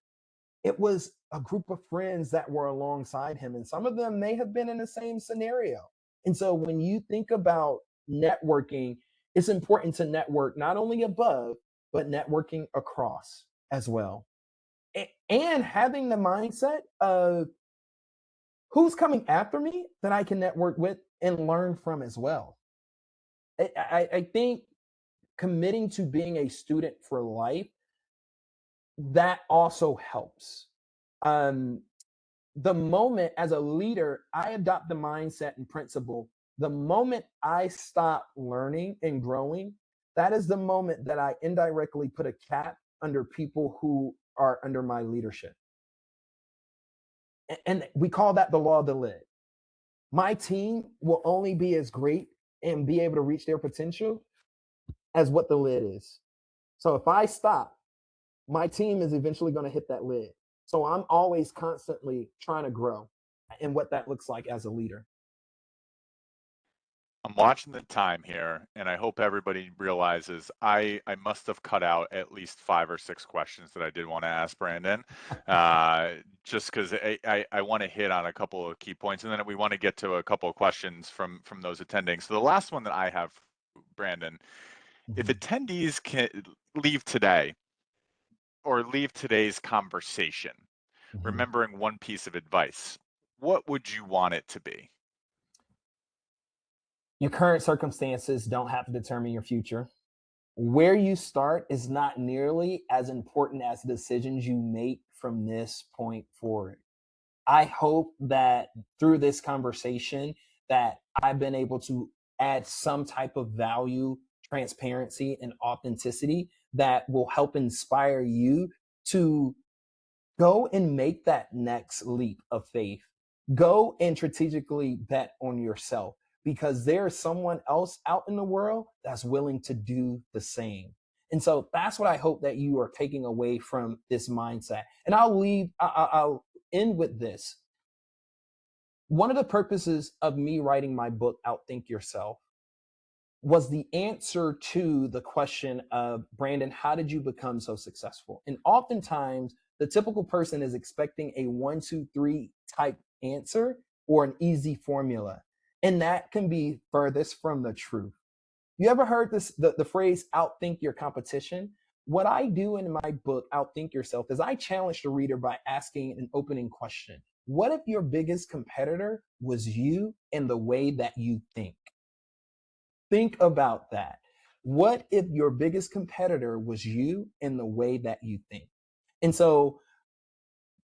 It was a group of friends that were alongside him, and some of them may have been in the same scenario. And so when you think about networking, it's important to network not only above, but networking across as well. And having the mindset of who's coming after me that I can network with and learn from as well. I think committing to being a student for life, that also helps. Um, the moment as a leader, I adopt the mindset and principle. The moment I stop learning and growing, that is the moment that I indirectly put a cap under people who are under my leadership. And we call that the law of the lid. My team will only be as great and be able to reach their potential as what the lid is. So if I stop, my team is eventually going to hit that lid. So I'm always constantly trying to grow and what that looks like as a leader. I'm watching the time here, and I hope everybody realizes I must have cut out at least 5 or 6 questions that I did want to ask Brandon, just because I want to hit on a couple of key points, and then we want to get to a couple of questions from those attending. So the last one that I have, Brandon, if attendees can leave today or leave today's conversation, Mm-hmm. remembering one piece of advice, what would you want it to be? Your current circumstances don't have to determine your future. Where you start is not nearly as important as the decisions you make from this point forward. I hope that through this conversation that I've been able to add some type of value, transparency, and authenticity that will help inspire you to go and make that next leap of faith. Go and strategically bet on yourself because there's someone else out in the world that's willing to do the same. And so that's what I hope that you are taking away from this mindset. And I'll end with this. One of the purposes of me writing my book, Outthink Yourself, was the answer to the question of, Brandon, how did you become so successful? And oftentimes, the typical person is expecting a 1, 2, 3 type answer or an easy formula. And that can be furthest from the truth. You ever heard the phrase outthink your competition? What I do in my book, Outthink Yourself, is I challenge the reader by asking an opening question. What if your biggest competitor was you and the way that you think? Think about that. What if your biggest competitor was you in the way that you think? And so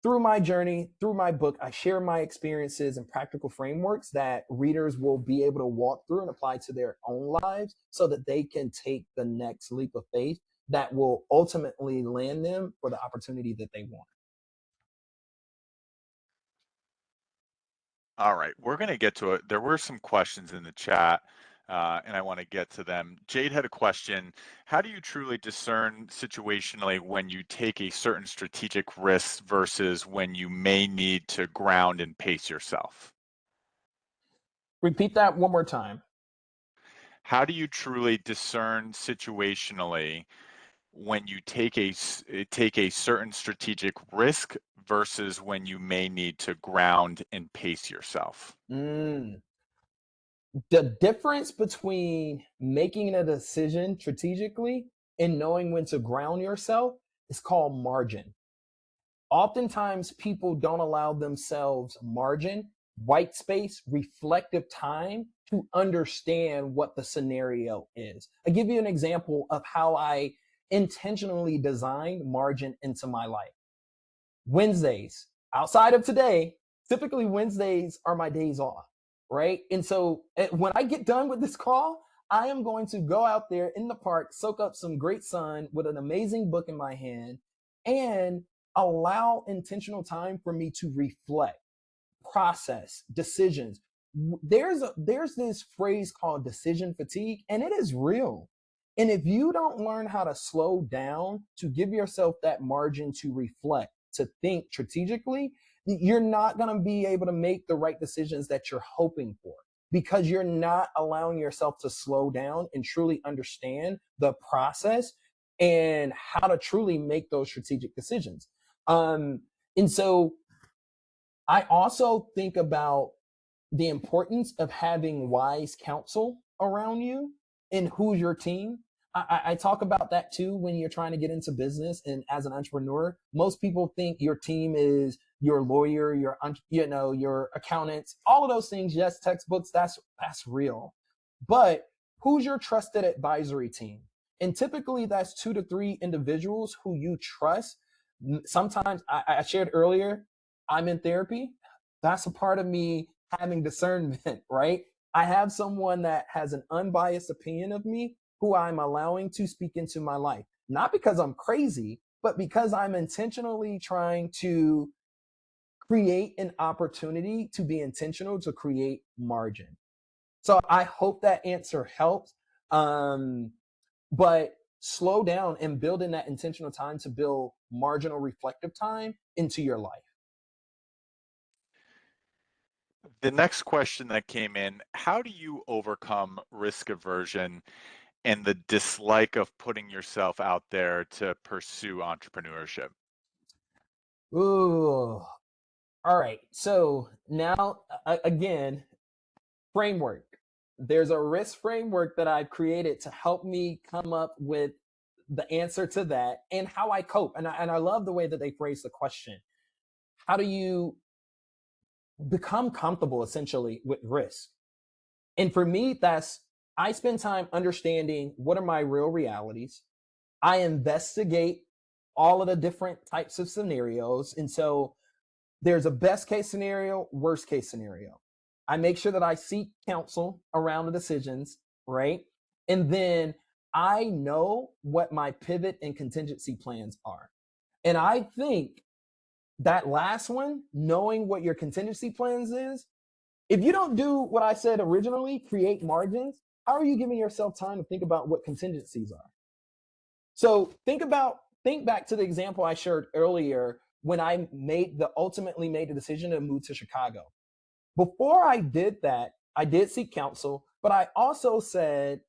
through my journey, through my book, I share my experiences and practical frameworks that readers will be able to walk through and apply to their own lives so that they can take the next leap of faith that will ultimately land them for the opportunity that they want. All right, we're going to get to it. There were some questions in the chat, and I want to get to them. Jade had a question. How do you truly discern situationally when you take a certain strategic risk versus when you may need to ground and pace yourself? Repeat that one more time. How do you truly discern situationally when you take a certain strategic risk versus when you may need to ground and pace yourself? Mm. The difference between making a decision strategically and knowing when to ground yourself is called margin. Oftentimes, people don't allow themselves margin, white space, reflective time to understand what the scenario is. I give you an example of how I intentionally designed margin into my life. Wednesdays, outside of today, typically Wednesdays are my days off, right? And so when I get done with this call, I am going to go out there in the park, soak up some great sun with an amazing book in my hand, and allow intentional time for me to reflect, process, decisions. There's this phrase called decision fatigue, and it is real. And if you don't learn how to slow down, to give yourself that margin to reflect, to think strategically, you're not going to be able to make the right decisions that you're hoping for because you're not allowing yourself to slow down and truly understand the process and how to truly make those strategic decisions. And so I also think about the importance of having wise counsel around you and who's your team. I talk about that too when you're trying to get into business and as an entrepreneur. Most people think your team is your lawyer, your accountants, all of those things. Yes, textbooks, that's real. But who's your trusted advisory team? And typically that's 2 to 3 individuals who you trust. Sometimes I shared earlier, I'm in therapy. That's a part of me having discernment, right? I have someone that has an unbiased opinion of me who I'm allowing to speak into my life. Not because I'm crazy, but because I'm intentionally trying to create an opportunity to be intentional to create margin. So I hope that answer helps. But slow down and build in that intentional time to build marginal reflective time into your life. The next question that came in, how do you overcome risk aversion and the dislike of putting yourself out there to pursue entrepreneurship? Ooh. All right. So now, again, framework. There's a risk framework that I've created to help me come up with the answer to that and how I cope. And I love the way that they phrase the question. How do you become comfortable essentially with risk? And for me, that's I spend time understanding what are my real realities. I investigate all of the different types of scenarios. And so there's a best case scenario, worst case scenario. I make sure that I seek counsel around the decisions, right? And then I know what my pivot and contingency plans are. And I think that last one, knowing what your contingency plans is, if you don't do what I said originally, create margins, how are you giving yourself time to think about what contingencies are? So think back to the example I shared earlier when I ultimately made the decision to move to Chicago. Before I did that, I did seek counsel, but I also said,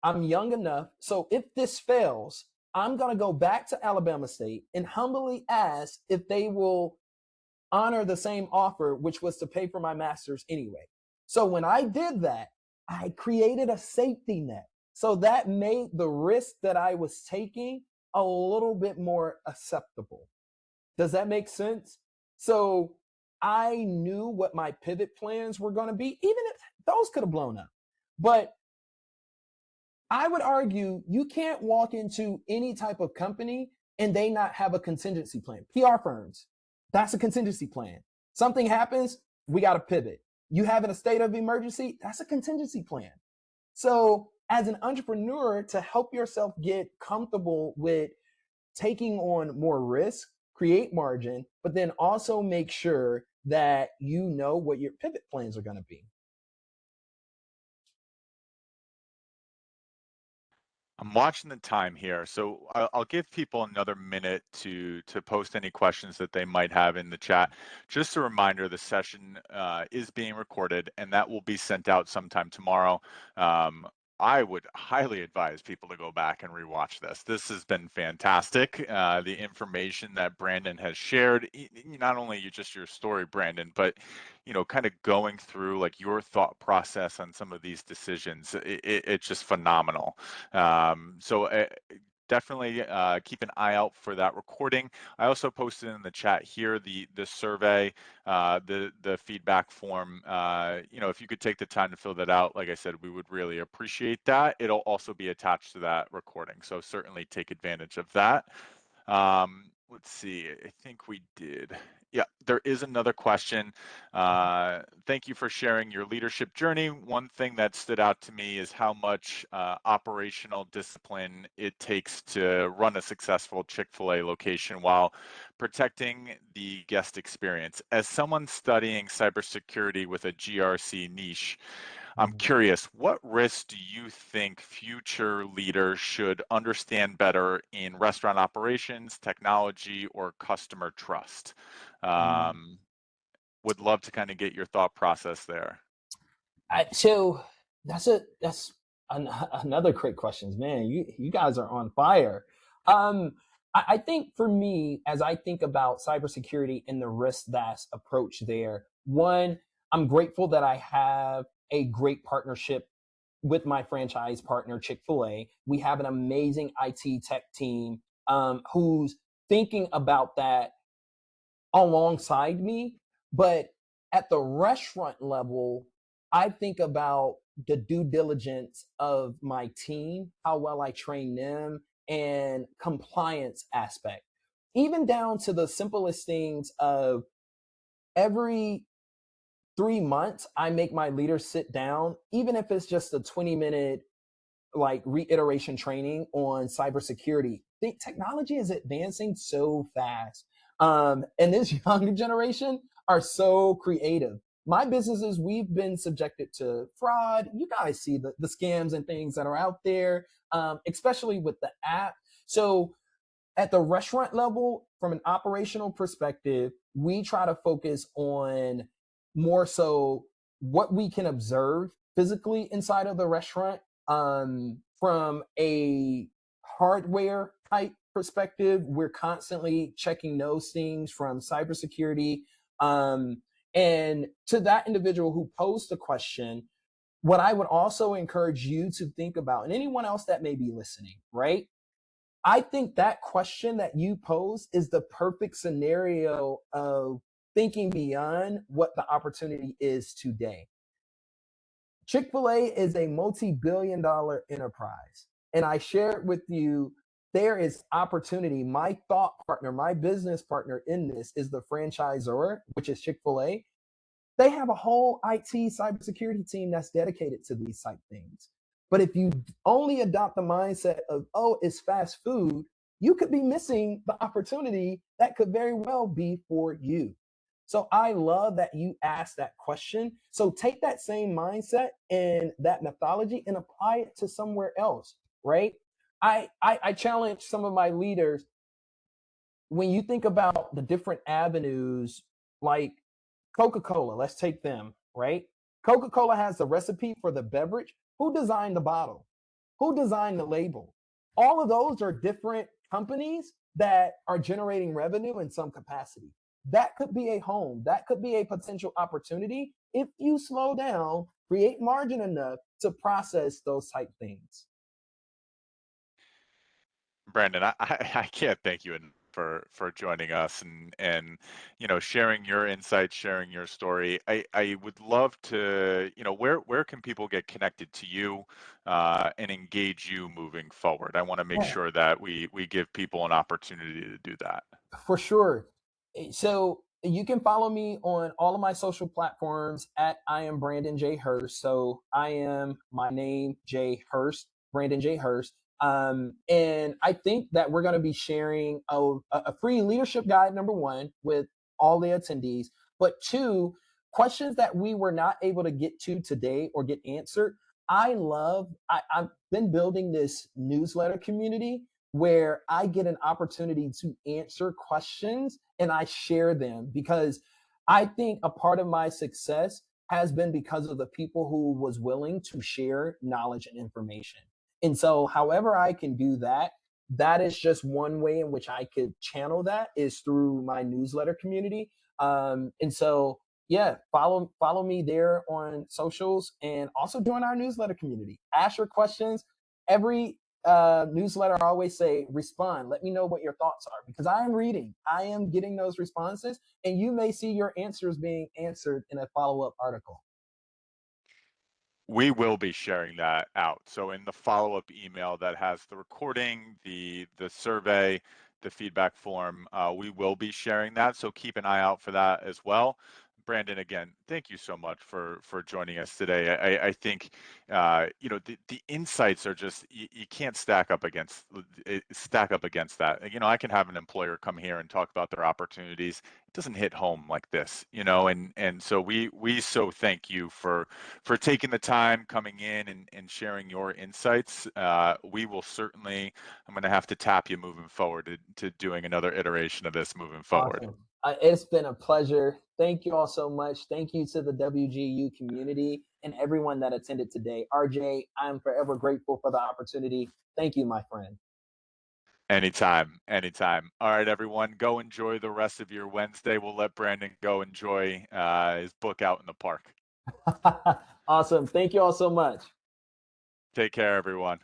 I'm young enough. So if this fails, I'm going to go back to Alabama State and humbly ask if they will honor the same offer, which was to pay for my master's anyway. So when I did that, I created a safety net. So that made the risk that I was taking a little bit more acceptable. Does that make sense? So I knew what my pivot plans were going to be, even if those could have blown up. But I would argue you can't walk into any type of company and they not have a contingency plan. PR firms, that's a contingency plan. Something happens, we got to pivot. You having a state of emergency, that's a contingency plan. So as an entrepreneur, to help yourself get comfortable with taking on more risk, create margin, but then also make sure that you know what your pivot plans are going to be. I'm watching the time here, so I'll give people another minute to post any questions that they might have in the chat. Just a reminder, the session is being recorded, and that will be sent out sometime tomorrow. I would highly advise people to go back and rewatch this. This has been fantastic. The information that Brandon has shared, not only just your story, Brandon, but kind of going through like your thought process on some of these decisions. It's just phenomenal. So definitely keep an eye out for that recording. I also posted in the chat here the survey, the feedback form. If you could take the time to fill that out, like I said, we would really appreciate that. It'll also be attached to that recording, so certainly take advantage of that. Let's see, I think we did. Yeah, there is another question. Thank you for sharing your leadership journey. One thing that stood out to me is how much operational discipline it takes to run a successful Chick-fil-A location while protecting the guest experience. As someone studying cybersecurity with a GRC niche, I'm curious, what risks do you think future leaders should understand better in restaurant operations, technology, or customer trust? Um, would love to kind of get your thought process there. So that's another great questions, man. You guys are on fire. I think for me, as I think about cybersecurity and the risk that's approached there, one, I'm grateful that I have a great partnership with my franchise partner, Chick-fil-A. We have an amazing IT tech team who's thinking about that alongside me. But at the restaurant level, I think about the due diligence of my team, how well I train them, and compliance aspect, even down to the simplest things of every 3 months, I make my leaders sit down, even if it's just a 20-minute like reiteration training on cybersecurity. The technology is advancing so fast. And this younger generation are so creative. My businesses, we've been subjected to fraud. You guys see the scams and things that are out there, especially with the app. So at the restaurant level, from an operational perspective, we try to focus on more so what we can observe physically inside of the restaurant, from a hardware type perspective. We're constantly checking those things from cybersecurity. Um, and to that individual who posed the question, what I would also encourage you to think about, and anyone else that may be listening, right? I think that question that you pose is the perfect scenario of thinking beyond what the opportunity is today. Chick-fil-A is a multi-billion-dollar enterprise. And I shared with you, there is opportunity. My thought partner, my business partner in this is the franchisor, which is Chick-fil-A. They have a whole IT cybersecurity team that's dedicated to these type things. But if you only adopt the mindset of, oh, it's fast food, you could be missing the opportunity that could very well be for you. So I love that you asked that question. So take that same mindset and that methodology and apply it to somewhere else, right? I challenge some of my leaders, when you think about the different avenues, like Coca-Cola, let's take them, right? Coca-Cola has the recipe for the beverage. Who designed the bottle? Who designed the label? All of those are different companies that are generating revenue in some capacity. That could be a home. That could be a potential opportunity if you slow down, create margin enough to process those type things. Brandon, I can't thank you for joining us and sharing your insights, sharing your story. I would love to, where can people get connected to you and engage you moving forward? I want to make Yeah. sure that we give people an opportunity to do that. For sure. So you can follow me on all of my social platforms at I am Brandon J. Hurst. So I am my name, J. Hurst, Brandon J. Hurst. And I think that we're going to be sharing a free leadership guide, number one, with all the attendees. But two, questions that we were not able to get to today or get answered. I've been building this newsletter community where I get an opportunity to answer questions and I share them, because I think a part of my success has been because of the people who was willing to share knowledge and information. And so however I can do that, that is just one way in which I could channel that, is through my newsletter community. And so yeah, follow me there on socials, and also join our newsletter community. Ask your questions. Every newsletter, I always say, respond. Let me know what your thoughts are, because I am reading, I am getting those responses, and you may see your answers being answered in a follow-up article. We will be sharing that out. So in the follow-up email that has the recording, the survey, the feedback form, we will be sharing that. So keep an eye out for that as well. Brandon, again, thank you so much for joining us today. I think the insights are just, you can't stack up against that. I can have an employer come here and talk about their opportunities. It doesn't hit home like this, and so we so thank you for taking the time, coming in and sharing your insights. We will certainly, I'm going to have to tap you moving forward to doing another iteration of this moving forward. Awesome. It's been a pleasure. Thank you all so much. Thank you to the WGU community and everyone that attended today. RJ, I'm forever grateful for the opportunity. Thank you, my friend. Anytime, anytime. All right, everyone, go enjoy the rest of your Wednesday. We'll let Brandon go enjoy his book out in the park. Awesome. Thank you all so much. Take care, everyone.